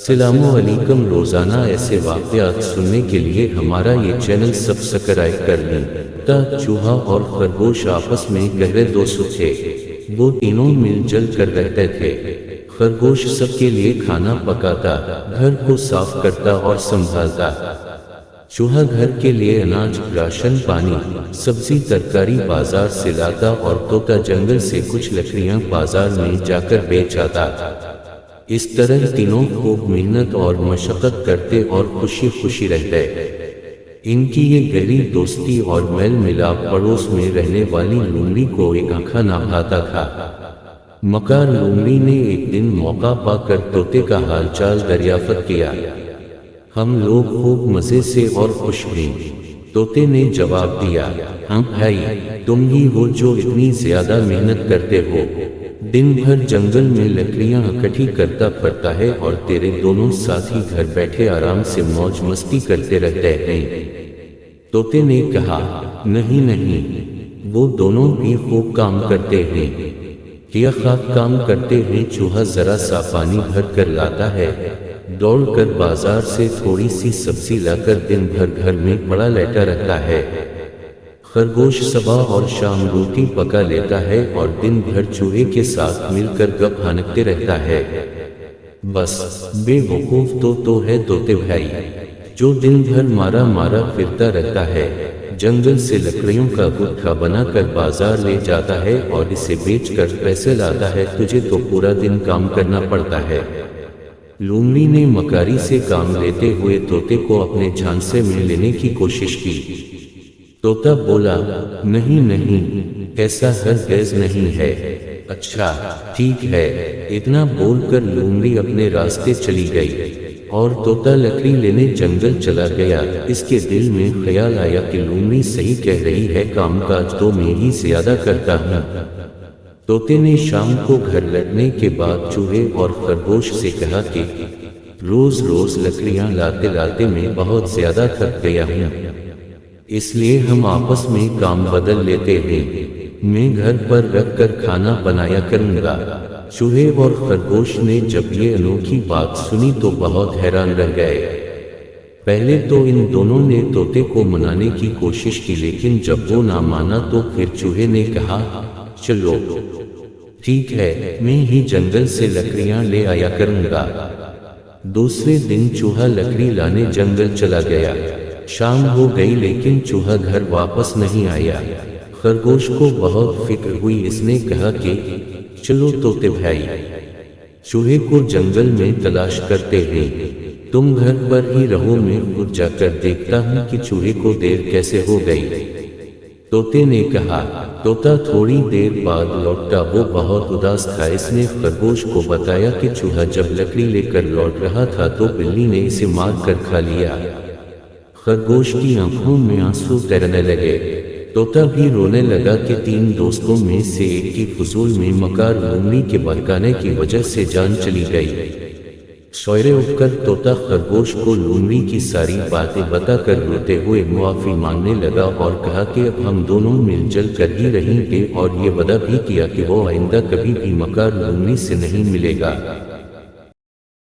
السلام علیکم۔ روزانہ ایسے واقعات سننے کے لیے ہمارا یہ چینل سبسکرائب کر لیں۔ چوہا اور خرگوش آپس میں گہرے دوست تھے۔ وہ تینوں مل جل کر رہتے تھے۔ خرگوش سب کے لیے کھانا پکاتا، گھر کو صاف کرتا اور سنبھالتا۔ چوہا گھر کے لیے اناج، راشن پانی، سبزی ترکاری بازار سے لاتا اور طوطا جنگل سے کچھ لکڑیاں بازار میں جا کر بیچ آتا۔ اس طرح تینوں خوب محنت اور مشقت کرتے اور خوشی خوشی رہتے۔ ان کی یہ گہری دوستی اور میل ملاپ پڑوس میں رہنے والی لومڑی کو ایک آنکھا نہ بھاتا تھا۔ مکار لومڑی نے ایک دن موقع پا کر طوطے کا حال چال دریافت کیا۔ ہم لوگ خوب مزے سے اور خوش ہوئے۔ طوطے نے جواب دیا، ہاں بھائی، تم ہی ہو جو اتنی زیادہ محنت کرتے ہو۔ دن بھر جنگل میں لکڑیاں اکٹھی کرتا پھرتا ہے اور تیرے دونوں ساتھی گھر بیٹھے آرام سے موج مستی کرتے رہتے ہیں۔ طوطے نے کہا، نہیں، وہ دونوں بھی خوب کام کرتے ہیں۔ کیا خاک کام کرتے ہیں؟ چوہا ذرا سا پانی بھر کر لاتا ہے، دوڑ کر بازار سے تھوڑی سی سبزی لا کر دن بھر گھر میں پڑا لیٹا رہتا ہے۔ خرگوش صبح اور شام روٹی پکا لیتا ہے اور دن بھر چوہے کے ساتھ مل کر گپ ہانکتے رہتا ہے۔ بس بے وقوف تو ہے طوطے بھائی، جو دن بھر مارا مارا پھرتا رہتا ہے، جنگل سے لکڑیوں کا گٹھا بنا کر بازار لے جاتا ہے اور اسے بیچ کر پیسے لاتا ہے، تجھے تو پورا دن کام کرنا پڑتا ہے۔ لومڑی نے مکاری سے کام لیتے ہوئے طوطے کو اپنے جھانسے میں لینے کی کوشش کی۔ طوطا بولا، نہیں، ایسا ہرگز نہیں ہے۔ اچھا ٹھیک ہے۔ اتنا بول کر لومڑی اپنے راستے چلی گئی اور طوطا لکڑی لینے جنگل چلا گیا۔ اس کے دل میں خیال آیا کہ لومڑی صحیح کہہ رہی ہے، کام کاج تو میں ہی زیادہ کرتا ہوں۔ طوطے نے شام کو گھر لوٹنے کے بعد چوہے اور خرگوش سے کہا کہ روز روز لکڑیاں لاتے لاتے میں بہت زیادہ تھک گیا ہوں، اس لیے ہم آپس میں کام بدل لیتے ہیں۔ میں گھر پر رکھ کر کھانا بنایا کروں گا۔ چوہے اور خرگوش نے جب یہ انوکھی بات سنی تو بہت حیران رہ گئے۔ پہلے تو ان دونوں نے طوطے کو منانے کی کوشش کی، لیکن جب وہ نہ مانا تو پھر چوہے نے کہا، چلو ٹھیک ہے، میں ہی جنگل سے لکڑیاں لے آیا کروں گا۔ دوسرے دن چوہا لکڑی لانے جنگل چلا گیا۔ شام ہو گئی لیکن چوہا گھر واپس نہیں آیا۔ خرگوش کو بہت فکر ہوئی۔ اس نے کہا کہ چلو طوطے بھائی، چوہے کو جنگل میں تلاش کرتے ہیں، تم گھر پر ہی رہو، میں خود جا کر دیکھتا ہوں کہ چوہے کو دیر کیسے ہو گئی۔ طوطے نے کہا۔ طوطا تھوڑی دیر بعد لوٹا، وہ بہت اداس تھا۔ اس نے خرگوش کو بتایا کہ چوہا جب لکڑی لے کر لوٹ رہا تھا تو بلی نے اسے مار کر کھا لیا۔ خرگوش کی آنکھوں میں آنسو تیرنے لگے۔ طوطا بھی رونے لگا کہ تین دوستوں میں سے ایک کی فضول میں مکار لومڑی کے بہکانے کی وجہ سے جان چلی گئی۔ سویرے اٹھ کر طوطا خرگوش کو لومڑی کی ساری باتیں بتا کر روتے ہوئے معافی مانگنے لگا اور کہا کہ اب ہم دونوں مل جل کر ہی رہیں گے، اور یہ وعدہ بھی کیا کہ وہ آئندہ کبھی بھی مکار لومڑی سے نہیں ملے گا۔